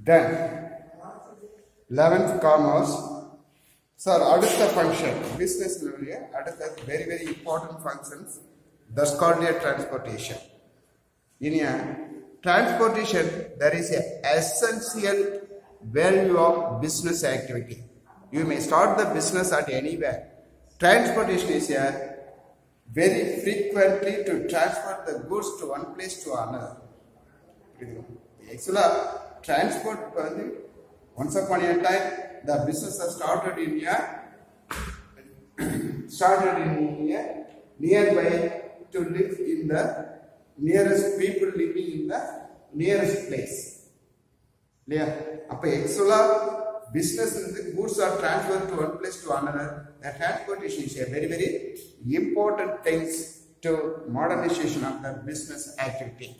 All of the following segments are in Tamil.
Then 11th commerce. Sir, adutha function business level adutha very important functions that's called a transportation. In a transportation there is a essential value of business activity. You may start the business at anywhere. Transportation is a very frequently to transfer the goods to one place to another. Actually, transport once upon a time the business has started in a nearby to live in the nearest people living in the nearest place. Actually, business and the goods are transferred to one place to another. The transportation is a very important things to modernization of the business activity.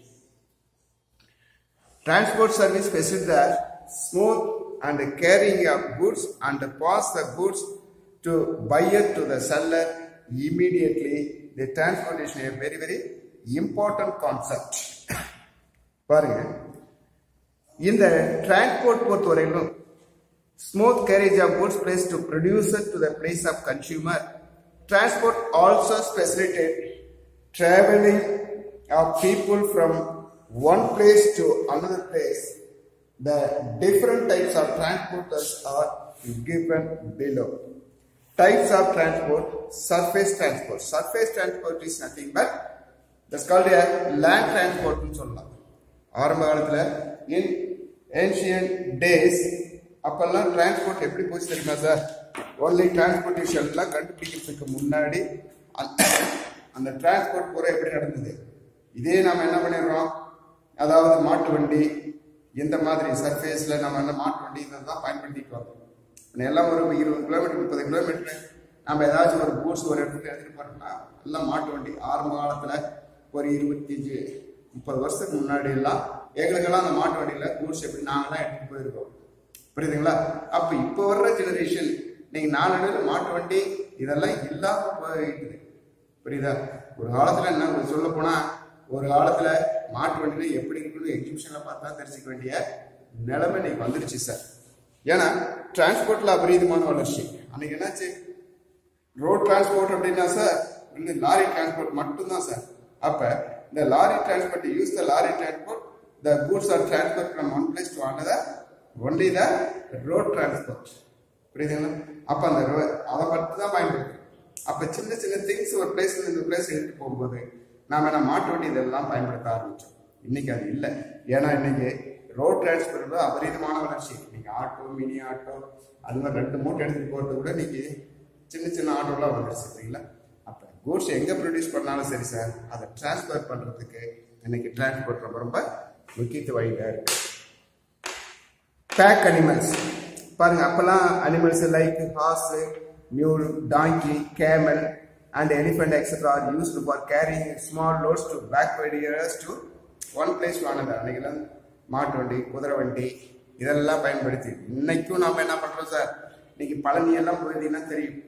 Transport service facilitates the smooth and carrying of goods and pass the goods to buyer to the seller immediately. The transportation is a very important concept. In the transport smooth carriage of goods placed to producer to the place of consumer. Transport also facilitates traveling of people from one place to another place. The different types of transporters are given below. Types of transport: surface transport. Surface transport is nothing but that's called a land transport. In ancient days, அப்பெல்லாம் டிரான்ஸ்போர்ட் எப்படி போச்சு தெரியுமா சார்? ஒன்லி டிரான்ஸ்போர்ட்டேஷன்லாம் கண்டுபிடிக்கிறதுக்கு முன்னாடி அந்த டிரான்ஸ்போர்ட் பூரா எப்படி நடந்தது? இதே நாம என்ன பண்ணிடுறோம், அதாவது மாட்டு வண்டி இந்த மாதிரி சர்ஃபேஸ்ல நம்ம என்ன மாட்டு வண்டி இதெல்லாம் பயன்படுத்திட்டு வரோம். எல்லாம் ஒரு 20 கிலோமீட்டர் 30 கிலோமீட்டர் நம்ம ஏதாச்சும் ஒரு கூட்ஸ் ஒரு இடத்துக்கு எடுத்துட்டு போறோம்னா எல்லாம் மாட்டு வண்டி. ஆரம்ப காலத்துல ஒரு 25-30 வருஷத்துக்கு முன்னாடி எல்லாம் எங்களுக்கெல்லாம் அந்த மாட்டு வண்டியில கூட்ஸ் எப்படி நாங்களாம் எடுத்துட்டு போயிருக்கோம். புரியுதுங்களா? அப்ப இப்ப வர்ற ஜெனரேஷன் நீங்க நாளடைவில் மாட்டு வண்டி இதெல்லாம் இல்லாம போயிடுது. புரியுதா? ஒரு காலத்துல என்ன சொல்ல போனா, ஒரு காலத்துல மாட்டு வண்டியில எப்படி இருக்குன்னு எக்ஸிபிஷன்ல பார்த்தா தெரிஞ்சுக்க வேண்டிய நிலைமை இன்னைக்கு வந்துருச்சு சார். ஏன்னா டிரான்ஸ்போர்ட்ல அபரீதமான வளர்ச்சி. அன்னைக்கு என்னாச்சு, ரோட் டிரான்ஸ்போர்ட் அப்படின்னா சார் லாரி டிரான்ஸ்போர்ட் மட்டும்தான் சார். அப்ப இந்த lorry transport use the lorry transport, the goods are transport from one place to another, only the road transport. புரியுதுங்களா? அப்ப அந்த அதை பற்றி தான் பயன்படுத்தும். அப்ப சின்ன திங்ஸ் ஒரு பிளேஸ்ல இந்த பிளேஸ் எடுத்து போகும்போது நாம என்ன மாட்டு வண்டி இதெல்லாம் பயன்படுத்த ஆரம்பிச்சோம். இன்னைக்கு அது இல்லை. ஏன்னா இன்னைக்கு ரோட் டிரான்ஸ்போர்ட் அபரீதமான வளர்ச்சி. நீங்க ஆட்டோ, மினி ஆட்டோ, அது மாதிரி 2 மூட்டை எடுத்துட்டு போறது கூட இன்னைக்கு சின்ன ஆட்டோலாம் வந்துருச்சு. சரிங்களா? அப்ப கூட்ஸ் எங்க ப்ரொடியூஸ் பண்ணாலும் சரி சார், அதை டிரான்ஸ்பர் பண்றதுக்கு இன்னைக்கு டிரான்ஸ்போர்ட் ரொம்ப முக்கியத்துவம் இருக்கு. பேக் அனிமல்ஸ் பாருங்க. அப்பெல்லாம் animals like horse, mule, donkey, camel and elephant etc. are used for carrying small loads to backward areas to one place to another. அன்னைக்கெல்லாம் மாட்டு வண்டி, குதிரை வண்டி இதெல்லாம் பயன்படுத்தி இன்னைக்கும் நாம என்ன பண்றோம் சார்? இன்னைக்கு பழனி எல்லாம் போயிருந்தீங்கன்னா தெரியும்.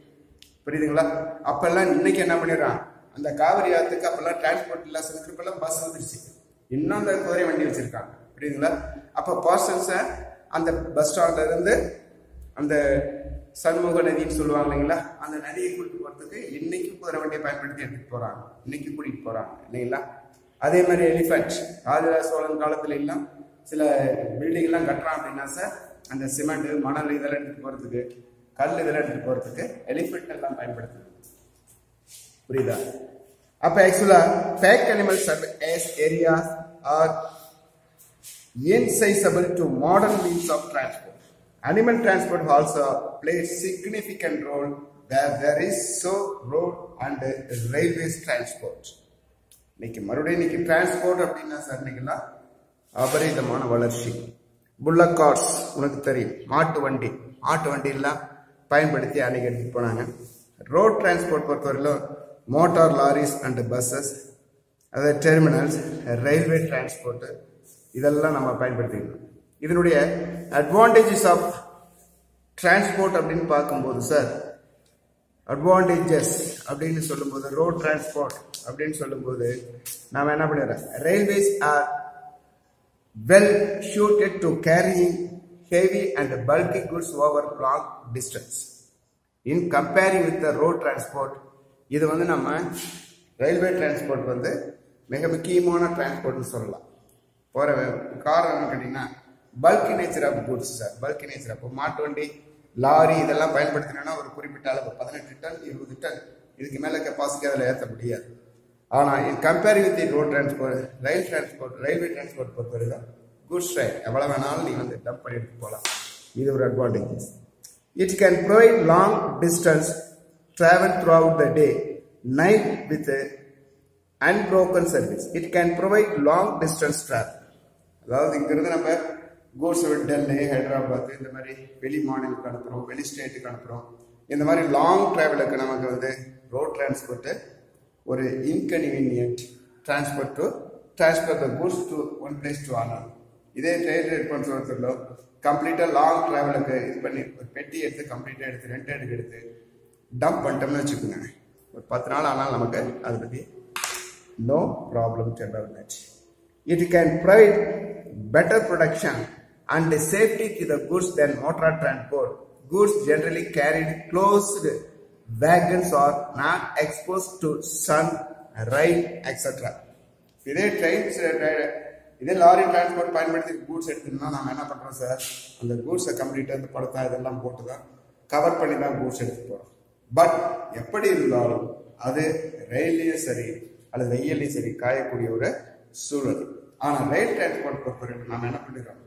புரியுதுங்களா? அப்பெல்லாம் இன்னைக்கு என்ன பண்ணிடுறான், அந்த காவிரி ஆத்துக்கு அப்பெல்லாம் டிரான்ஸ்போர்ட் இல்ல, சிலருக்கெல்லாம் பஸ் வந்துருச்சு. இன்னும் அந்த குதிரை வண்டி வச்சிருக்காங்க. புரியுதுங்களா? அப்ப பர்சன்ஸை அந்த பஸ் ஸ்டாண்ட்ல இருந்து அந்த சண்முக நதின்னு சொல்லுவாங்க இல்லைங்களா, அந்த நதியை கூட்டிட்டு போறதுக்கு இன்னைக்கும் குதிரை வண்டியை பயன்படுத்தி எடுத்துட்டு போறாங்க. இன்னைக்கு கூட்டிட்டு போறாங்க இல்லைங்களா? அதே மாதிரி எலிஃபென்ட், ராஜராஜ சோழன் காலத்துல எல்லாம் சில பில்டிங் எல்லாம் கட்டுறான் அப்படின்னா சார், அந்த சிமெண்ட், மணல் இதெல்லாம் எடுத்துட்டு போறதுக்கு, கல் இதெல்லாம் எடுத்துட்டு போறதுக்கு எலிஃபென்ட் எல்லாம் பயன்படுத்துது. புரியுதா? அப்ப ஆக்சுவலா pack animals as areas are incisable to modern means of transport. Animal transport also plays significant role where there is road and railways transport. இன்னைக்கு மறுபடியும் டிரான்ஸ்போர்ட் அப்படின்னா சார் இன்னைக்குலாம் அபரீதமான வளர்ச்சி. புல்லக் கார்ஸ் உனக்கு தெரியும், மாட்டு வண்டி எல்லாம் பயன்படுத்தி அன்னைக்கு எடுத்துட்டு போனாங்க. ரோட் டிரான்ஸ்போர்ட் பொறுத்தவரையிலும் மோட்டார் லாரிஸ் அண்ட் பஸ்ஸஸ், அதாவது டெர்மினல்ஸ், ரயில்வே டிரான்ஸ்போர்ட் இதெல்லாம் நம்ம பயன்படுத்திக்கணும். இதனுடைய அட்வான்டேஜஸ் ஆஃப் டிரான்ஸ்போர்ட் அப்படின்னு பார்க்கும்போது சார், அட்வான்டேஜஸ் அப்படின்னு சொல்லும்போது ரோட் டிரான்ஸ்போர்ட் அப்படின்னு சொல்லும்போது நாம என்ன பண்ணிடுறோம், railways are well suited to carrying heavy and bulky goods over long distance. In comparing with the road transport, இது வந்து நம்ம ரயில்வே டிரான்ஸ்போர்ட் வந்து மிக முக்கியமான டிரான்ஸ்போர்ட்னு சொல்லலாம். போகிற காரணம் கேட்டிங்கன்னா bulky nature of goods sir. Bulky nature அப்போ மாட்டு வண்டி, லாரி இதெல்லாம் பயன்படுத்தினோன்னா ஒரு குறிப்பிட்ட அளவு 18 டன் 20 டன் இதுக்கு மேலே கெப்பாசிட்டி அதில் ஏற்ற முடியாது. ஆனால் in comparing with road transport, railway transport பொறுத்தவரைக்கும் குட்ஸ் ட்ரெயின் எவ்வளோ வேணாலும் நீங்கள் வந்து டம்ப் பண்ணி எடுத்து போகலாம். இது ஒரு advantages. It can provide long distance travel throughout the day, night with unbroken service. It can provide long distance travel. அதாவது இங்கிருந்து நம்ம கூட்ஸ் டெல்லி, ஹைதராபாத் இந்த மாதிரி வெளி மாநிலத்துக்கு அனுப்புகிறோம், வெளி ஸ்டேட்டுக்கு அனுப்புகிறோம். இந்த மாதிரி லாங் ட்ராவலுக்கு நமக்கு வந்து ரோட் டிரான்ஸ்போர்ட்டு ஒரு inconvenient transport the goods to one place to another. இதே ரயில்வே பொறுத்தவரையிலோ கம்ப்ளீட்டாக லாங் ட்ராவலுக்கு இது பண்ணி ஒரு பெட்டி எடுத்து கம்ப்ளீட்டாக எடுத்து ரெண்டெடுக்கு எடுத்து டம்ப் பண்ணிட்டோம்னு வச்சுக்கோங்க, ஒரு 10 நாள் ஆனாலும் நமக்கு அதை பற்றி no problem about that. It can provide better production and safety to the goods than motor transport. Goods generally carried closed wagons are not exposed to sun, rain, etc. இதே ட்ரெயின்ஸ் இதே லாரி டிரான்ஸ்போர்ட் பயன்படுத்தி கூட்ஸ் எடுத்துனா நம்ம என்ன பண்ணுறோம் சார், அந்த கூட்ஸை கம்ப்ளீட்டாக இந்த படத்தை இதெல்லாம் போட்டு தான் கவர் பண்ணி தான் கூட்ஸ் எடுத்து போகிறோம். பட் எப்படி இருந்தாலும் அது ரயில்லையும் சரி அல்லது வெயிலையும் சரி காயக்கூடிய ஒரு சூழல். ஆனால் ரயில் டிரான்ஸ்போர்ட் பொறுத்தவரைக்கும் நம்ம என்ன பண்ணிடுறோம்,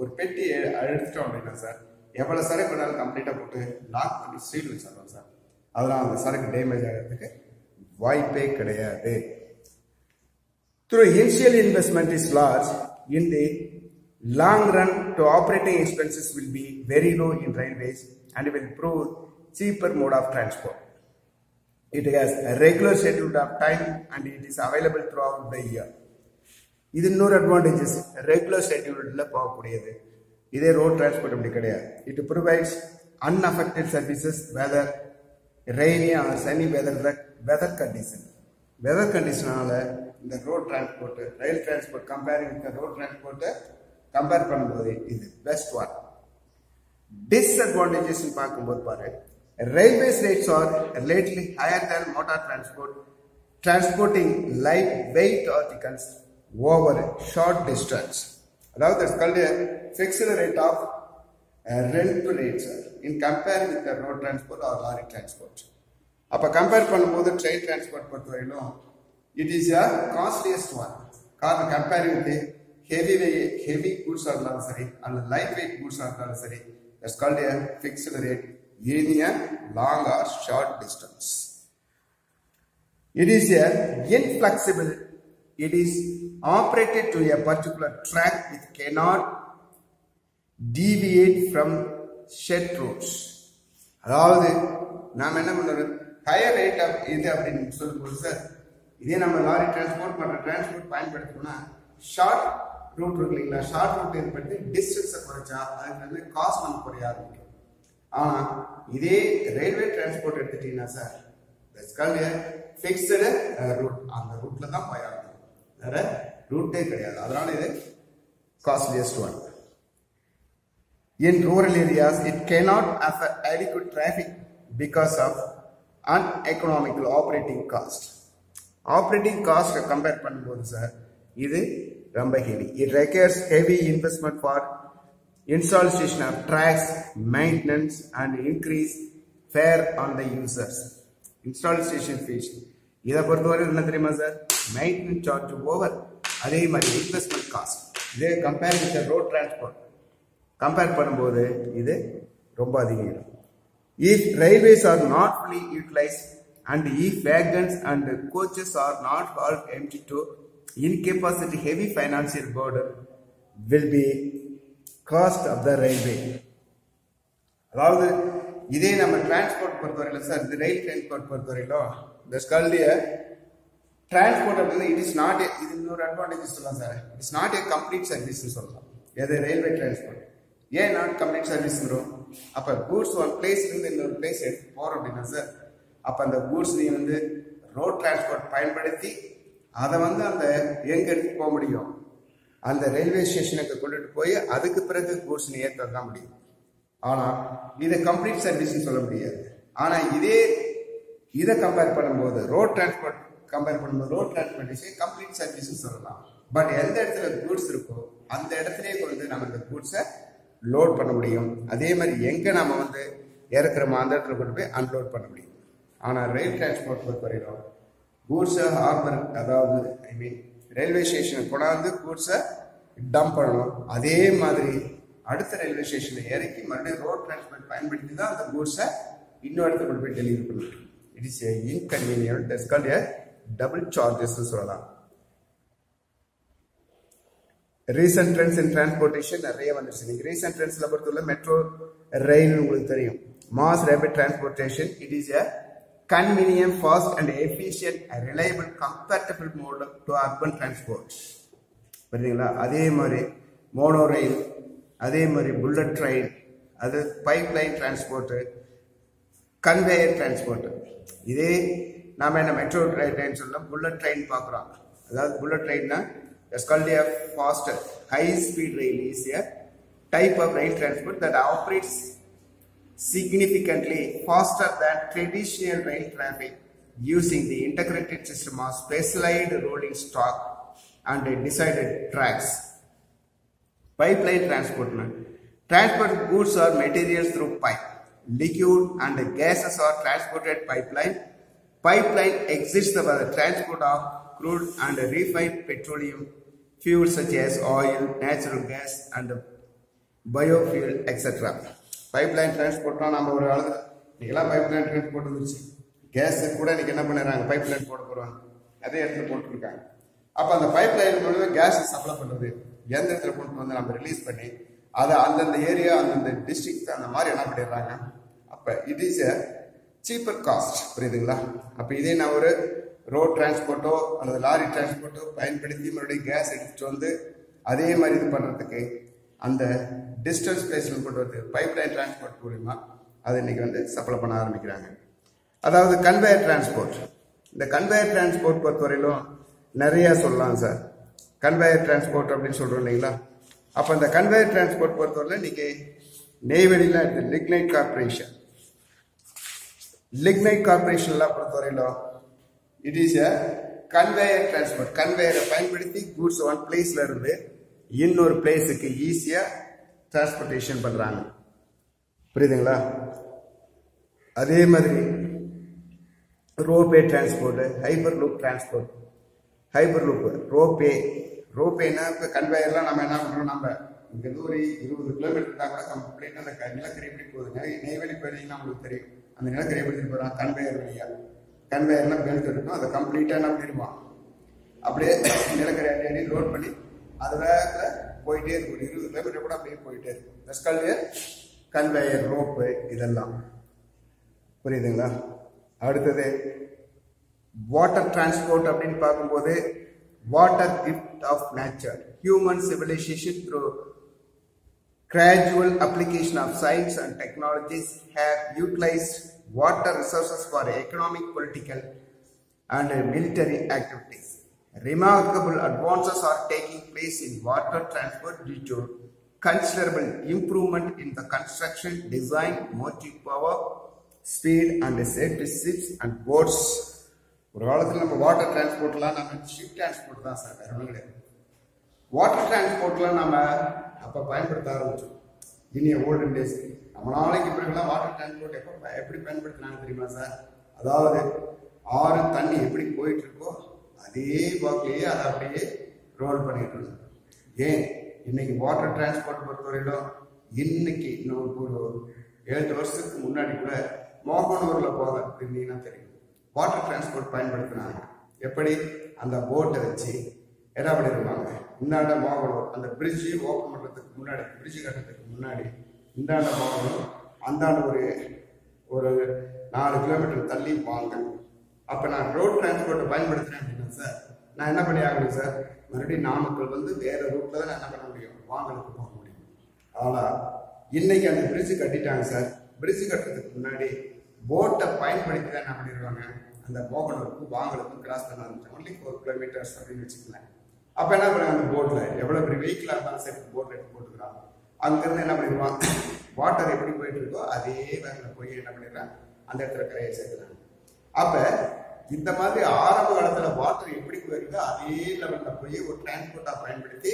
ஒரு பெட்டி எடுத்துட்டோம் அப்படின்னா சார் எவ்வளோ சரக்கு வேணாலும் கம்ப்ளீட்டாக போட்டு லாக் பண்ணி சீல் வச்சிடறோம் சார். அதெல்லாம் அந்த சரக்கு டேமேஜ் ஆகிறதுக்கு வாய்ப்பே கிடையாது. Through initial investment is large, in the long run to operating expenses will be very low in railways and will prove cheaper mode of transport. It has a regular schedule of time and it is available throughout the year. இது இன்னொரு அட்வான்டேஜஸ், ரெகுலர் ஷெட்யூல்ல போகக்கூடியது. இதே ரோட் டிரான்ஸ்போர்ட் அப்படி கிடையாது. It provides unaffected services whether rainy or sunny weather condition. Weather கண்டிஷனால இந்த road transport rail transport comparing with road டிரான்ஸ்போர்ட்டை கம்பேர் பண்ணும்போது இது பெஸ்ட் ஒன். டிஸ்அட்வான்டேஜஸ் பார்க்கும்போது பாரு, railways rates are lately higher than motor transport, transporting lightweight articles over short distance. அதாவது that's called a fixed rate of rental rates in comparing with the road transport or lorry transport. அப்போ கம்பேர் பண்ணும்போது ட்ரெயின் டிரான்ஸ்போர்ட் பொறுத்தவரையிலும் it is a costliest one. காரணம் கம்பேரிங் வித் ஹெவி கூட்ஸாக இருந்தாலும் சரி அல்லது லைட் வெயிட் கூட்ஸாக இருந்தாலும் சரி, that's called a fixed rate in a long or short distance. It is a inflexible. It is operated to a particular track which cannot deviate from set routes. அதாவது நாம் என்ன பண்ணுறோம், ஹையர் ரேட் ஆஃப் இது அப்படின்னு சொல்லும்போது சார், இதே நம்ம லாரி டிரான்ஸ்போர்ட் மற்ற டிரான்ஸ்போர்ட் பயன்படுத்தணும்னா ஷார்ட் ரூட் இருக்கு இல்லைங்களா, ஷார்ட் ரூட் ஏற்படுத்தி டிஸ்டன்ஸை குறைச்சா அதுக்கு வந்து காஸ்ட் நம்ம குறைய ஆரம்பிக்கும். ஆனால் இதே ரயில்வே டிரான்ஸ்போர்ட் எடுத்துட்டீங்கன்னா sir, that's called a fixed route, அந்த ரூட்ல தான் போய் ஆகணும், வேற ரூட்டே கிடையாது. அதனால இது costliest one. In rural areas, it cannot offer adequate traffic because of uneconomical operating cost. Operating cost compare பண்ணும்போது சார் இது ரொம்ப heavy. It requires heavy investment for installation of tracks, maintenance and increase fare on the users. Installation fees. இதை பொறுத்தவரை என்ன தெரியுமா சார், மெயின்டெனன்ஸ் சார்ஜ் ஓவர், அதே மாதிரி இன்வெஸ்ட்மெண்ட் காஸ்ட். இதே compare with road transport compare பண்ணும்போது இது ரொம்ப அதிகம். If railways are not fully utilized and if wagons and coaches are not all empty to incapacity, heavy financial burden will be cost of the railway. அதாவது இதே நம்ம டிரான்ஸ்போர்ட் பொறுத்தவரையில சார், இந்த ரயில் டிரான்ஸ்போர்ட் பொறுத்தவரையிலும் இந்த ஸ்கல்லிய டிரான்ஸ்போர்ட் அப்படின்னா இட் இஸ் நாட், இது இன்னொரு அட்வான்டேஜ் சொல்லலாம் sir, it's not a complete சர்வீஸ்ன்னு சொல்லலாம். எது ரயில்வே டிரான்ஸ்போர்ட் ஏன் நாட் கம்ப்ளீட் சர்வீஸ்ங்கிறோம், அப்போ கூட்ஸ் ஒரு பிளேஸ்லேருந்து இன்னொரு பிளேஸ் எடுத்து போகிறோம் அப்படின்னா சார், அப்போ அந்த கூட்ஸ் நீ வந்து ரோட் டிரான்ஸ்போர்ட் பயன்படுத்தி அதை வந்து அந்த எங்கே எடுத்து போக முடியும், அந்த ரயில்வே ஸ்டேஷனுக்கு கொண்டுட்டு போய் அதுக்கு பிறகு கூட்ஸ் ஏற்ற தான் முடியும். ஆனா இதை கம்ப்ளீட் சர்வீஸ் சொல்ல முடியாது. ஆனா இதை கம்பேர் பண்ணும்போது ரோட் டிரான்ஸ்போர்ட் கம்ப்ளீட் சர்வீஸ் சொல்லலாம். பட் எந்த இடத்துல கூட்ஸ் இருக்கோ அந்த இடத்துலயே வந்து நம்ம இந்த கூட்ஸை லோட் பண்ண முடியும். அதே மாதிரி எங்க நம்ம வந்து இறக்குறோமோ அந்த இடத்துல கொண்டு போய் அன்லோட் பண்ண முடியும். ஆனா ரயில் டிரான்ஸ்போர்ட் பொறுத்தவரைக்கும் கூட்ஸை ஹார்பர், அதாவது ரயில்வே ஸ்டேஷனுக்கு கொண்டாந்து கூட்ஸை டம்ப் பண்ணணும். அதே மாதிரி அடுத்த ரயில்வே ஸ்டேஷன்ல இறக்கி மறுபடியும் ரோட் டிரான்ஸ்போர்ட் பயன்படுத்தி தான் அந்த கூட்ஸை இன்னொரு இடத்துல கொண்டு போய் டெலிவரி பண்ண முடியும். It is inconvenient, that's called a double charges சொல்லலாம். ரீசன்ட் ட்ரெண்ட்ஸ் இன் டிரான்ஸ்போர்ட்டேஷன் நிறைய வந்துருச்சு. நீங்க ரீசன்ட் ட்ரெண்ட்ஸ்ல பொறுத்தவரை மெட்ரோ ரயில் உங்களுக்கு தெரியும். Mass rapid transportation, it is a convenient, fast and efficient and reliable compatible mode to urban transport. புரியுதுங்களா? அதே மாதிரி மோனோ ரயில், அதே மாதிரி புல்லட் ட்ரெயின், அது pipe line transport, conveyor transport. இதே நாம என்ன மெட்ரோ ட்ரெயின் சொல்லலாம், புல்லட் ட்ரெயின் பார்க்குறோம். அதாவது bullet ட்ரெயின்னா it's called a faster high speed rail is a type of rail transport that operates significantly faster than traditional rail traffic using the integrated system of specialized rolling stock and decided tracks. Pipeline transport. Transport goods or materials through pipe. Liquid and gases are transported pipeline. Pipeline exists for the transport of crude and refined petroleum fuels such as oil, natural gas and biofuel, etc. Pipeline டிரான்ஸ்போர்ட்னா நம்ம ஒரு ஆளுக்கு நீங்களாம் பைப்லைன் டிரான்ஸ்போர்ட் வந்துருச்சு. கேஸ் கூட இன்னைக்கு என்ன பண்ணுறாங்க, பைப்லைன் போட போகிறாங்க, அதே இடத்துல போட்டுருக்காங்க. அப்போ அந்த பைப்லைன் மூலம் கேஸ் சப்ளை பண்ணுறது எந்த இடத்துல கொண்டு வந்து நம்ம ரிலீஸ் பண்ணி அதை அந்தந்த ஏரியா அந்தந்த டிஸ்ட்ரிக்ட் அந்த மாதிரி என்ன பண்ணிடுறாங்க. அப்போ it is a cheaper cost. புரியுதுங்களா? அப்போ இதே நான் ஒரு ரோட் டிரான்ஸ்போர்ட்டோ அல்லது லாரி டிரான்ஸ்போர்ட்டோ பயன்படுத்தி மறுபடியும் கேஸ் எடுத்துட்டு வந்து அதே மாதிரி இது பண்ணுறதுக்கு அந்த டிஸ்டன்ஸ் பிளேஸ்ல கொண்டு வந்து பைப்லைன் டிரான்ஸ்போர்ட் மூலமா அதை இன்னைக்கு வந்து சப்ளை பண்ண ஆரம்பிக்கிறாங்க. அதாவது கன்வேயர் டிரான்ஸ்போர்ட். இந்த கன்வேயர் டிரான்ஸ்போர்ட் பொறுத்தவரையிலும் நிறைய சொல்லலாம் சார். கன்வேயர் டிரான்ஸ்போர்ட் அப்படின்னு சொல்றோம் இல்லைங்களா? அப்போ இந்த கன்வேயர் டிரான்ஸ்போர்ட் பொறுத்தவரை இன்னைக்கு நெய்வேலியில் லிக்னைட் கார்பரேஷன்லாம் பொறுத்தவரையிலும் it is a conveyor transport. கன்வேயரை பயன்படுத்தி கூட்ஸ் ஒன் பிளேஸ்ல இருந்து இன்னொரு பிளேஸுக்கு ஈஸியா டிரான்ஸ்போர்டேஷன் பண்றாங்க. புரியுதுங்களா? அதே மாதிரி ropeway transport, hyperloop transport. Hyperloop, ரோபேனா இப்போ கன்வேயர்லாம் நம்ம என்ன பண்றோம், நம்ம இங்கிருந்து ஒரு 20 கிலோமீட்டர் இருந்தால் கூட கம்ப்ளீட் அந்த நிலக்கரி எப்படி போகுதுங்க. நெய்வேலி போயிருந்தீங்கன்னா உங்களுக்கு தெரியும் அந்த நிலக்கரி எப்படி போகிறாங்க, கன்வேயர் வழியா. கன்வேயர்னா பெல்ட் இருக்கும், அதை கம்ப்ளீட்டா என்ன பண்ணிடுவான், அப்படியே நிலக்கரி அடி லோட் பண்ணி அது வேகத்தில் போயிட்டே இருக்கும். 20 கிலோமீட்டர் கூட அப்படியே போயிட்டே இருக்கும். தஸ்காலிய கன்வேயர், ரோப்பு, இதெல்லாம். புரியுதுங்களா? அடுத்தது வாட்டர் டிரான்ஸ்போர்ட் அப்படின்னு பார்க்கும்போது water gift of nature. Human civilisation through gradual application of science and technologies have utilized water resources for economic, political and military activities. Remarkable advances are taking place in water transport due to considerable improvement in the construction, design, motive power, speed and safety ships and boats. ஒரு காலத்தில் நம்ம வாட்டர் டிரான்ஸ்போர்ட்லாம் நம்ம ஷிப் டிரான்ஸ்போர்ட் தான் சார், வேற ஒன்றும் கிடையாது. வாட்டர் டிரான்ஸ்போர்ட்லாம் நம்ம அப்போ பயன்படுத்த ஆரம்பிச்சோம். இனிய ஓல்டன் டேஸ். நம்ம நாளைக்கு பிறகுலாம் வாட்டர் டிரான்ஸ்போர்ட் எப்படி பயன்படுத்தினாங்க தெரியுமா சார்? அதாவது ஆறு தண்ணி எப்படி போயிட்டு இருக்கோ அதே வாக்கிலேயே அதை அப்படியே ரோல் பண்ணிட்டு இருந்தோம். ஏன் இன்னைக்கு வாட்டர் டிரான்ஸ்போர்ட் பொறுத்தவரையிலும் இன்னைக்கு இன்னும் ஒரு 7 வருஷத்துக்கு முன்னாடி கூட மோகனூர்ல போக இருந்தீங்கன்னா தெரியும், வாட்டர் டிரான்ஸ்போர்ட் பயன்படுத்தினாங்க. எப்படி அந்த போட்டை வச்சு என்ன பண்ணிருப்பாங்க, இந்தாண்ட மோகனூர் அந்த பிரிட்ஜு ஓப்பன் பண்ணுறதுக்கு முன்னாடி, பிரிட்ஜு கட்டுறதுக்கு முன்னாடி இந்தாண்ட மோகனூர், அந்தாண்ட ஒரு 4 கிலோமீட்டர் தள்ளி வாங்க. அப்போ நான் ரோட் டிரான்ஸ்போர்ட்டை பயன்படுத்துகிறேன் அப்படின்னா சார் நான் என்ன பண்ணி ஆகணும் சார், மறுபடியும் நாமக்கல் வந்து வேற ரூட்ல தான் நான் என்ன பண்ண முடியும், வாங்கலுக்கு போக முடியும். ஆனால் இன்னைக்கு அந்த பிரிட்ஜு கட்டிட்டாங்க சார். பிரிட்ஜு கட்டுறதுக்கு முன்னாடி போட்டை பயன்படுத்தி தான் என்ன பண்ணிடுவாங்க, அந்த மோகனூருக்கு வாங்கலுக்கும் கிராஸ் பண்ண ஆரம்பிச்சோம். ஒன்லி 4 கிலோமீட்டர்ஸ் அப்படின்னு வச்சுக்கலாம். அப்ப என்ன பண்ணுவாங்க, அந்த போட்ல எவ்வளவு பெரிய வெஹிக்கிளா இருந்தாலும் சரி போட்ல எடுத்து போட்டுக்கிறான். அங்கிருந்து என்ன பண்ணிடுவான், வாட்டர் எப்படி போயிட்டு இருக்கோ அதே வேகத்துல போய் என்ன பண்ணிடுறான், அந்த இடத்துல கரையை சேர்க்கிறாங்க. அப்ப இந்த மாதிரி ஆரம்ப காலத்துல வாட்டர் எப்படி போயிருக்கோ அதே லெவல்ல போய் ஒரு டிரான்ஸ்போர்ட்டா பயன்படுத்தி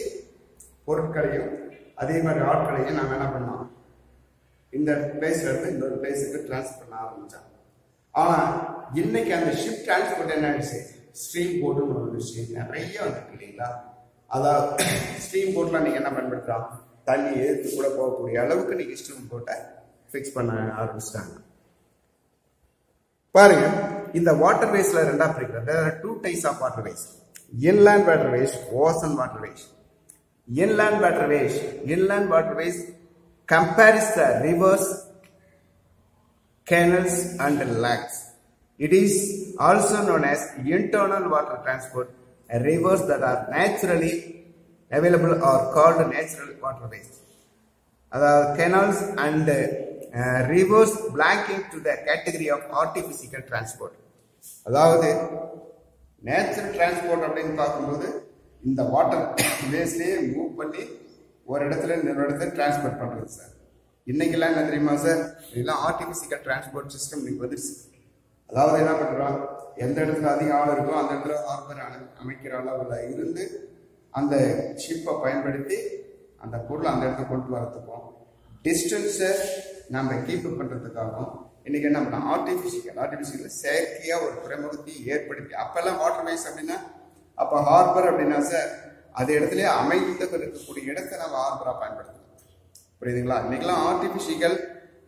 பொருட்களையும் அதே மாதிரி ஆட்களையும் நாம என்ன பண்ணோம், இந்த பிளேஸ்ல இருந்து இன்னொரு பிளேஸுக்கு டிரான்ஸ்பர் பண்ண ஆரம்பிச்சாங்க. ஆனா இன்னைக்கு அந்த ஷிப் டிரான்ஸ்போர்ட் என்ன ஆயிடுச்சு, ஸ்ட்ரீம் போர்டுன்னு ஒரு விஷயம் நிறைய வந்துருக்கு இல்லைங்களா. அதாவது ஸ்ட்ரீம் போர்ட்ல நீங்க என்ன பயன்படுத்தலாம், தண்ணி ஏற்று கூட போகக்கூடிய அளவுக்கு நீங்க ஸ்ட்ரீம் போர்ட்டை ஃபிக்ஸ் பண்ண ஆரம்பிச்சிட்டாங்க. பாருங்க, இந்த வாட்டர் வேஸ்ல ரெண்டா பிரிக்கிறது. there are two types of water waste, inland water waste, ocean water waste. Inland water waste compares the rivers, canals and lakes. It is also known as internal water transport. Rivers that are naturally available are called natural water waste. Canals and rivers belonging to the category of artificial transport. அதாவது நேச்சுரல் டிரான்ஸ்போர்ட் அப்படின்னு பார்க்கும்போது இந்த வாட்டர் வேஸ்ட்லேயே மூவ் பண்ணி ஒரு இடத்துல இன்னொரு இடத்துல டிரான்ஸ்போர்ட் பண்றது சார். இன்னைக்கெல்லாம் என்ன தெரியுமா சார், இதெல்லாம் ஆர்டிபிஷியல் டிரான்ஸ்போர்ட் சிஸ்டம் இன்னைக்கு வந்துருச்சு. அதாவது என்ன பண்றோம், எந்த இடத்துல அதிக ஆள் இருக்கோ அந்த இடத்துல ஹார்பர் அமைக்கிற அளவுல இருந்து அந்த ஷிப்பை பயன்படுத்தி அந்த பொருளை அந்த இடத்துல கொண்டு வரதுக்கும் டிஸ்டன்ஸை நம்ம கீப் பண்றதுக்காகவும் இன்னைக்கு என்ன பண்ணோம், ஆர்டிபிஷியல் செயற்கையா ஒரு துறைமுகத்தை ஏற்படுத்தி. அப்பெல்லாம் வாட்டர் வேஸ் அப்படின்னா, அப்ப ஹார்பர் அப்படின்னா சார் அதே இடத்துல அமைந்து இருக்கக்கூடிய இடத்தை நம்ம ஹார்பரா பயன்படுத்தணும். புரியுதுங்களா. இன்னைக்கெல்லாம் ஆர்டிபிஷியல்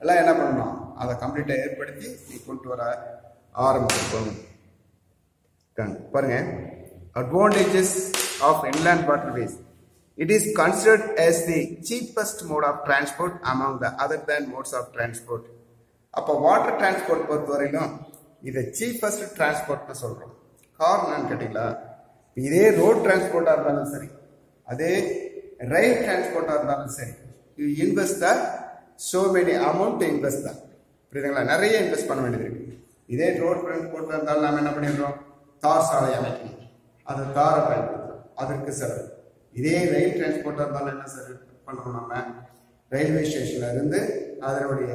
எல்லாம் என்ன பண்ணணும், அதை கம்ப்ளீட்டா ஏற்படுத்தி நீ கொண்டு வர ஆரம்பிச்சிருக்கோம். பாருங்க, advantages of inland waterways. It is considered as the cheapest mode of transport among the other than modes of transport. அப்ப வாட்டர் டிரான்ஸ்போர்ட் பொறுத்தவரையிலும் இதை சீப்பஸ்ட் டிரான்ஸ்போர்ட்னு சொல்றோம். காரணம் கேட்டீங்களா, இதே ரோட் டிரான்ஸ்போர்ட்டா இருந்தாலும் சரி, அதே ரயில் டிரான்ஸ்போர்ட்டா இருந்தாலும் சரி, you invest the so many amount invest தான். புரியுதுங்களா, நிறைய இன்வெஸ்ட் பண்ண வேண்டியது இருக்கு. இதே ரோட் டிரான்ஸ்போர்ட் இருந்தாலும் நாம என்ன பண்ணிடுறோம், தார் சாலை அமைக்கணும், அது தாரை பயன்படுத்துறோம், அதற்கு செலவு. இதே ரயில் டிரான்ஸ்போர்ட்டா இருந்தாலும் என்ன சார் பண்றோம், நம்ம ரயில்வே ஸ்டேஷன்ல இருந்து அதனுடைய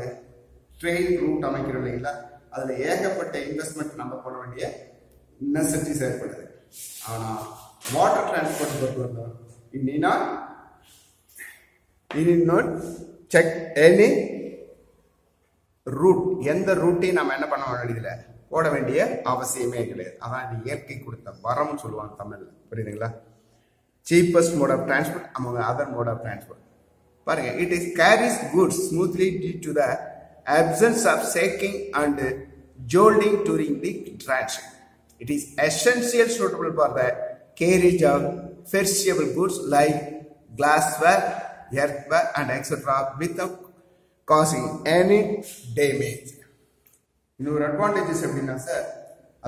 ட்ரெயின் ரூட் அமைக்கிறோம் இல்லைங்களா, அதுல ஏகப்பட்ட இன்வெஸ்ட்மெண்ட் நம்ம பண்ண வேண்டிய நெசசிட்டிஸ் ஏற்படுது. ஆனா வாட்டர் டிரான்ஸ்போர்ட் பொறுத்தவரை you need not check any route. எந்த ரூட்டையும் நம்ம என்ன பண்ண வேண்டியதில்லை, போட வேண்டிய அவசியமே கிடையாது. அதான் இது இயற்கை கொடுத்த வரம்னு சொல்லுவாங்க தமிழ்ல. புரியுதுங்களா. cheapest mode of transport among other mode of transport. பாருங்க, it is carries goods smoothly due to the absence of shaking and jolting during the transit. It is essentially suitable for the carriage of perishable goods like glassware, earthware and etc. without causing any damage. இன்னொரு அட்வான்டேஜஸ் எப்படின்னா சார்,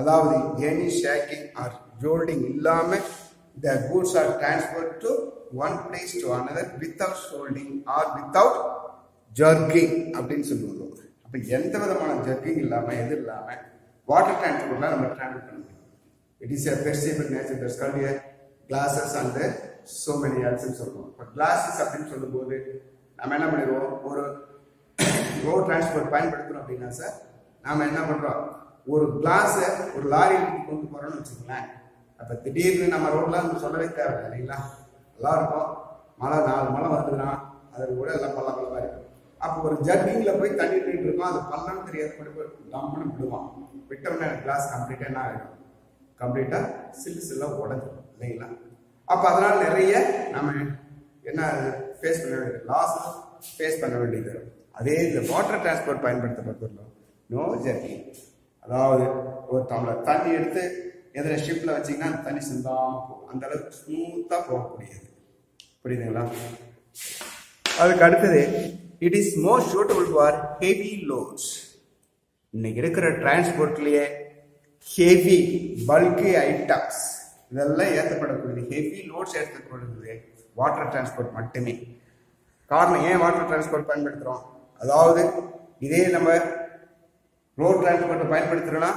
அதாவது எனி ஷேக்கிங் ஆர் ஜோல்டிங் இல்லாம the goods are transferred to one place to another without holding or without jerking அப்படின்னு சொல்லுவாங்க. அப்ப எந்த விதமான ஜர்க்கிங் இல்லாம எது இல்லாம வாட்டர் டிரான்ஸ்போர்ட்ல நம்ம டிராவல் பண்ணணும். It is a perishable nature. That's called a glasses and so many else சொல்லுவோம். இப்போ கிளாஸஸ் அப்படின்னு சொல்லும்போது நம்ம என்ன பண்ணிடுவோம், ஒரு ரோட் டிரான்ஸ்போர்ட் பயன்படுத்துறோம் அப்படின்னா சார், நாம என்ன பண்றோம், ஒரு கிளாஸை ஒரு லாரியில் கொண்டு போறோம்னு வச்சுக்கோங்களேன். அப்ப திடீர்னு நம்ம ரோட்ல சொல்லவே தேவை இல்லைங்களா, நல்லா இருக்கும், மழை 4 மழை வருதுன்னா அது கூட எல்லாம் பள்ளம் இருக்கும். அப்போ ஒரு ஜர்க்கிங்ல போய் தண்ணி நின்றுட்டு இருக்கோம், அது பள்ளம் தெரியாது, போய் டம்னு விடுவான். விட்டோம்னா கிளாஸ் கம்ப்ளீட்டா என்ன ஆகிடும், கம்ப்ளீட்டா சில்லா உடஞ்சிடும் இல்லைங்களா. அப்ப அதனால நிறைய நம்ம என்ன ஃபேஸ் பண்ண வேண்டியது, லாஸ் ஃபேஸ் பண்ண வேண்டியது. அதே இந்த வாட்டர் டிரான்ஸ்போர்ட் பயன்படுத்தப்பட்டுள்ளோம், நோ ஜர்க்கிங். அதாவது ஒரு டம்ளர் தண்ணி எடுத்து எதிர ஷிப்ல வச்சீங்கன்னா அந்த தண்ணி சிந்தாம போகும், அந்த அளவுக்கு ஸ்மூத்தா போகக்கூடியது. புரியுதுங்களா. அதுக்கு அடுத்தது, it is more suitable for heavy loads. இன்னைக்கு இருக்கிற டிரான்ஸ்போர்ட்லயே ஹெவி பல்கி ஐட்டம்ஸ் இதெல்லாம் ஏற்றப்படக்கூடியது, ஹெவி லோட்ஸ் ஏற்றப்படுறது வாட்டர் டிரான்ஸ்போர்ட் மட்டுமே. காரணம், ஏன் வாட்டர் டிரான்ஸ்போர்ட் பயன்படுத்துறோம், அதாவது இதே நம்ம ரோட் டிரான்ஸ்போர்ட் பயன்படுத்துறோம்னா,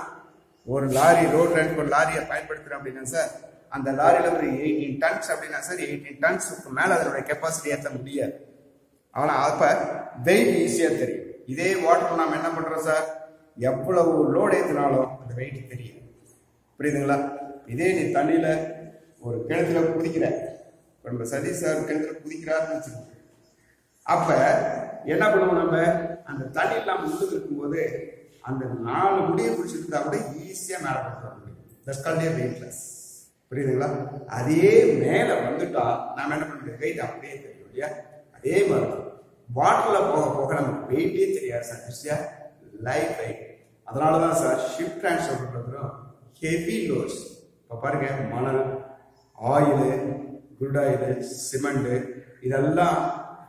ஒரு லாரி ரோட் டிரான்ஸ்போர்ட் லாரியை பயன்படுத்துறோம் அப்படின்னா சார், அந்த லாரியில ஒரு 18 டன்ஸ் அப்படின்னா சார் 18 டன்ஸுக்கு மேல அதனுடைய கெப்பாசிட்டி ஏற்ற முடியாது. ஆனா அப்ப வெயிட் ஈஸியா தெரியும். இதே வாட்டர் நாம என்ன பண்றோம் சார், எவ்வளவு லோடு ஏற்றினாலும் அந்த வெயிட் தெரியும். புரியுதுங்களா? இதே நீ தண்ணியில ஒரு கிணத்துல குதிக்கிற, நம்ம சதீஷ் சார் கிணத்துல குதிக்கிறாருன்னு வச்சுக்கோங்க. அப்ப என்ன பண்ணுவோம், நம்ம அந்த தண்ணியில் நாம உள்ள இருக்கும்போது அந்த 4 முடியை பிடிச்சிருந்தா கூட ஈஸியா மேல பண்ற முடியும். That's called a weightless. புரியுதுங்களா? அதே மேல வந்துட்டா நாம என்ன பண்ண முடியும், வெயிட் அப்படியே தெரியும் இல்லையா? அதே மாதிரி வாட்டர்ல போக போக நமக்கு வெயிட்டே தெரியாது சார், லைட் வெயிட். அதனாலதான் sir ship transport heavy loads. இப்ப பாருங்க, மணல், ஆயில், குட் ஆயில், சிமெண்ட், இதெல்லாம்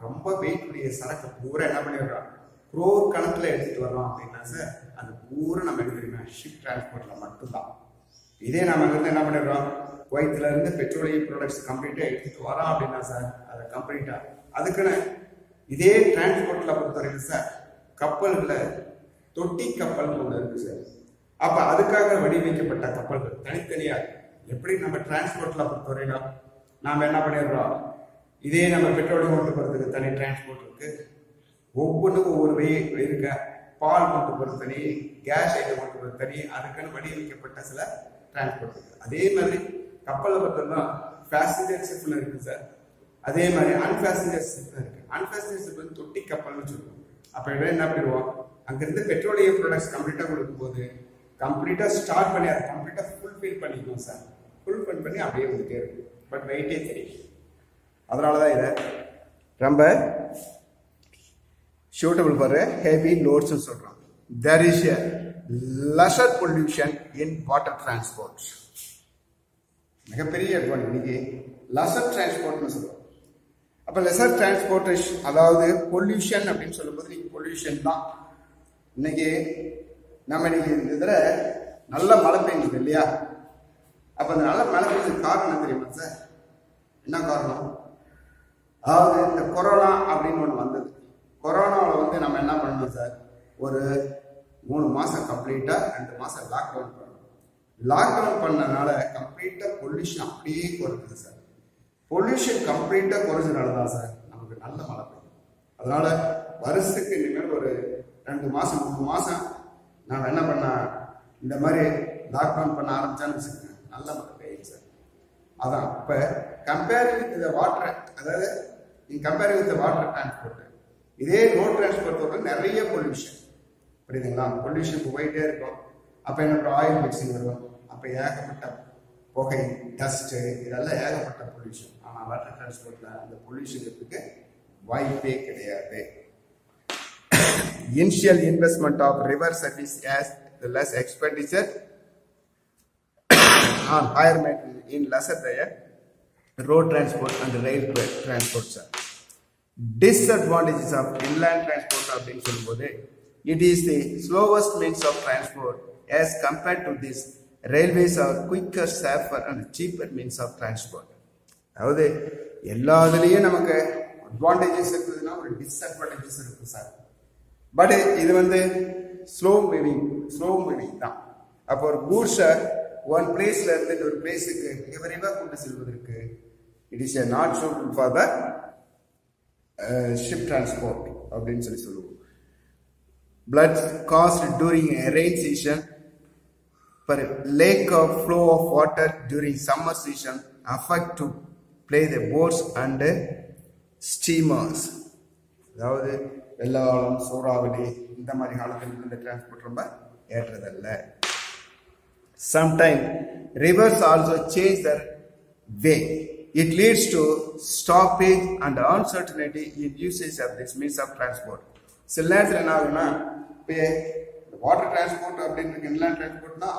ரொம்ப வெயிட் உடைய சரக்கு பூரா என்ன பண்ணிடுறோம், குரோர் கணக்குல எடுத்துட்டு வரோம் அப்படின்னா சார் அது பூரா நம்ம எடுத்துக்கணும் ஷிப் டிரான்ஸ்போர்ட்ல மட்டும்தான். இதே நம்ம வந்து என்ன பண்ணிடுறோம், குவைத்துல இருந்து பெட்ரோலியம் ப்ராடக்ட்ஸ் கம்ப்ளீட்டா எடுத்துட்டு வரோம் அப்படின்னா சார் அதை கம்ப்ளீட்டா அதுக்குன்னு இதே டிரான்ஸ்போர்ட்ல பொறுத்தவரைக்கும் சார் கப்பல்களை தொட்டி கப்பல் ஒன்று இருக்கு சார். அப்ப அதுக்காக வடிவமைக்கப்பட்ட கப்பல்கள் தனித்தனியா எப்படி நம்ம டிரான்ஸ்போர்ட்ல பொறுத்தவரைக்கும் நாம என்ன பண்ணிடுறோம், இதே நம்ம பெட்ரோலியம் கொண்டு போறதுக்கு தனி டிரான்ஸ்போர்ட் இருக்கு, ஒவ்வொன்றுக்கும் ஒவ்வொரு வே இருக்க, பால் கொண்டு போறது தனி, கேஸ் ஐட்டம் கொண்டு போறது தனி, அதுக்குன்னு வடிவமைக்கப்பட்ட சில டிரான்ஸ்போர்ட் இருக்கு. அதே மாதிரி கப்பலை பார்த்தோம்னா பேசஞ்சர் ஷிப்ல இருக்கு சார். அதே மாதிரி அன்பேசஞ்சர் ஷிப்ல இருக்கு. அன்பேசஞ்சர் ஷிப் வந்து தொட்டி கப்பல்னு சொல்லுவோம். அப்ப என்ன பண்ணிடுவோம், அங்கிருந்து பெட்ரோலியம் ப்ராடக்ட்ஸ் கம்ப்ளீட்டா கொடுக்கும் போது கம்ப்ளீட்டா ஸ்டார்ட் பண்ணி அதை கம்ப்ளீட்டா ஃபுல்ஃபில் பண்ணிக்கணும் சார். ஃபுல்ஃபில் பண்ணி அப்படியே வந்துட்டே இருக்கும். பட் வெயிட்டே தெரியும். அதனாலதான் இதை ரொம்ப suitable for a heavy loads சொல்றோம். There is a lesser pollution in water transport. மிகப்பெரிய அட்வான்டேஜ் இன்னைக்கு lesser transportனு சொல்றோம். அப்ப lesser transportation அதாவது பொல்யூஷன் அப்படின்னு சொல்லும்போது நீங்க பொல்யூஷன் தான். இன்னைக்கு நம்ம இன்னைக்கு இதுல நல்ல மழை பெய்யுது இல்லையா? அப்ப அந்த நல்ல மழை பெய்யுறதுக்கு காரணம் தெரியுமா சார்? என்ன காரணம்? அதாவது இந்த கொரோனா அப்படின்னு ஒண்ணு வந்தது. கொரோனாவில் வந்து நம்ம என்ன பண்ணோம் சார், ஒரு 3 மாசம் கம்ப்ளீட்டா 2 மாசம் லாக்டவுன் பண்ணோம். லாக்டவுன் பண்ணனால கம்ப்ளீட்டா பொல்யூஷன் அப்படியே குறைஞ்சுது சார். பொல்யூஷன் கம்ப்ளீட்டா குறைஞ்சதுனால தான் சார் நமக்கு நல்ல மழை பெய்யும். அதனால வருஷத்துக்கு இனிமேல் ஒரு 2 மாசம் 3 மாசம் நாம என்ன பண்ண இந்த மாதிரி லாக்டவுன் பண்ண ஆரம்பிச்சான்னு வச்சுக்கோங்க, நல்ல மழை பெய்யும் சார். அதான் இப்ப கம்பேரிங் வித் வாட்டர், அதாவது கம்பேரிங் வித் வாட்டர் டிரான்ஸ்போர்ட், இதே ரோட் டிரான்ஸ்போர்ட் நிறைய பொல்யூஷன். புரியுதுங்களா? பொல்யூஷன் போயிட்டே இருக்கும். அப்ப என்ன ஆயில் மிக்சிங் வரும், அப்ப ஏகப்பட்ட புகை, டஸ்ட், இதெல்லாம் ஏகப்பட்ட பொல்யூஷன். ஆனா வாட்டர் டிரான்ஸ்போர்ட்ல அந்த பொல்யூஷன் இருக்கிறதுக்கு வாய்ப்பே கிடையாது. Initial investment of river service as less expenditure on higher maintenance in lesser than road transport and rail transport sir. Disadvantages of inland transport அப்படின்னு சொல்லும்போது it is the slowest means of transport as compared to this. Railways are quicker, safer and cheaper means of transport. அதாவது எல்லாத்துலயும் நமக்கு அட்வான்டேஜஸ் இருக்குதுன்னா ஒரு டிஸ்அட்வான்டேஜஸ் இருக்கு சார். பட் இது வந்து ஸ்லோ மூவிங் தான். அப்போ ஒரு கூட்ஸை ஒன் பிளேஸ்ல இருந்து ஒரு பிளேஸுக்கு மிக விரைவாக கொண்டு செல்வதற்கு it is not suitable for the ship transport அப்படின்னு சொல்லுவோம். Blood caused during a rain season per lack of flow of water during summer season affect to play the boats and steamers. அதாவது வெள்ளம், சூறாவளி இந்த மாதிரி காலத்தில் இந்த டிரான்ஸ்போர்ட் ரொம்ப ஏற்றதல்ல. Sometimes rivers also change their way. It leads to stoppage and uncertainty in usage of this means of transport. சில நேரத்தில் என்ன ஆகுதுன்னா, இப்போ வாட்டர் டிரான்ஸ்போர்ட் அப்படின்னு இன்லேண்ட் டிரான்ஸ்போர்ட்னா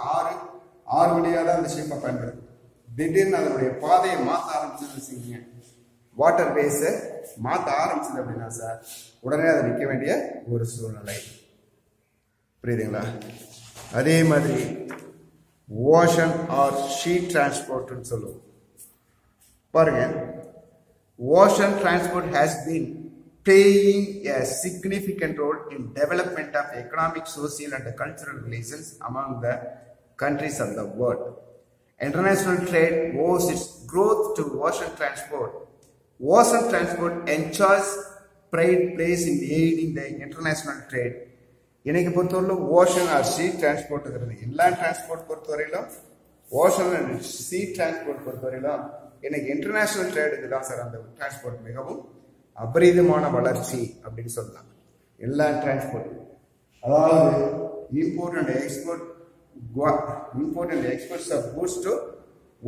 ஆறு வழியாக தான் அந்த ஷிப்பை பயன்படுத்தும். திடீர்னு அதனுடைய பாதையை மாற்ற ஆரம்பிச்சுன்னு வச்சுக்கோங்க, வாட்டர் பேஸை மாற்ற ஆரம்பிச்சது அப்படின்னா சார் உடனே அதை நிற்க வேண்டிய ஒரு சூழ்நிலை. புரியுதுங்களா? அதே மாதிரி ஓஷன் ஆர் ஷீ டிரான்ஸ்போர்ட்னு சொல்லுவோம். பாருங்க, ocean transport has been playing a significant role in development of economic, social and cultural relations among the countries of the world. International trade owes its growth to ocean transport. Ocean transport enjoys place in aiding the international trade. இன்னைக்கு பொறுத்தவரையில ஓஷன் ஆர் சீ டிரான்ஸ்போர்ட்டுங்கிறது எல்லா டிரான்ஸ்போர்ட் பொறுத்தவரையிலும் ஓஷன் அண்ட் சீ டிரான்ஸ்போர்ட் பொறுத்தவரையிலும் இன்னைக்கு இன்டர்நேஷனல் ட்ரேடுக்கு தான் சார் அந்த டிரான்ஸ்போர்ட் மிகவும் அபரிதமான வளர்ச்சி அப்படின்னு சொல்லலாம். எல்லா டிரான்ஸ்போர்ட் அதாவது import and exports of goods to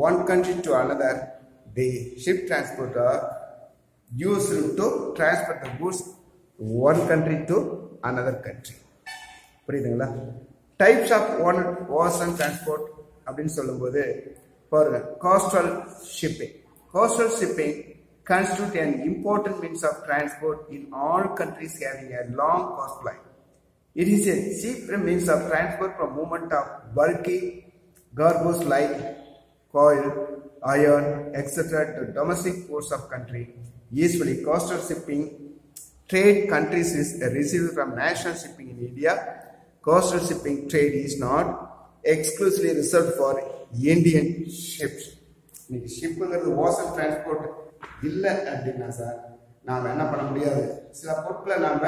one country to another. The ship transport are used to transport the goods one country to another country. புரியுதுங்களா? டைப்ஸ் ஆஃப் ஓஷன் டிரான்ஸ்போர்ட் அப்படின்னு சொல்லும்போது பாருங்க, coastal shipping constitute an important means of transport in all countries having a long coastline. It is a cheap means of transport for movement of bulky cargoes like coal, iron, etc. to domestic ports of country. Usually, coastal shipping trade countries is received from national shipping in India. Coastal shipping trade is not exclusively reserved for Indian ships. ஷிப்புங்கிறது ஓஷன் டிரான்ஸ்போர்ட் இல்லை அப்படின்னா சார் நாம் என்ன பண்ண முடியாது. சில பொருட்களை நாம்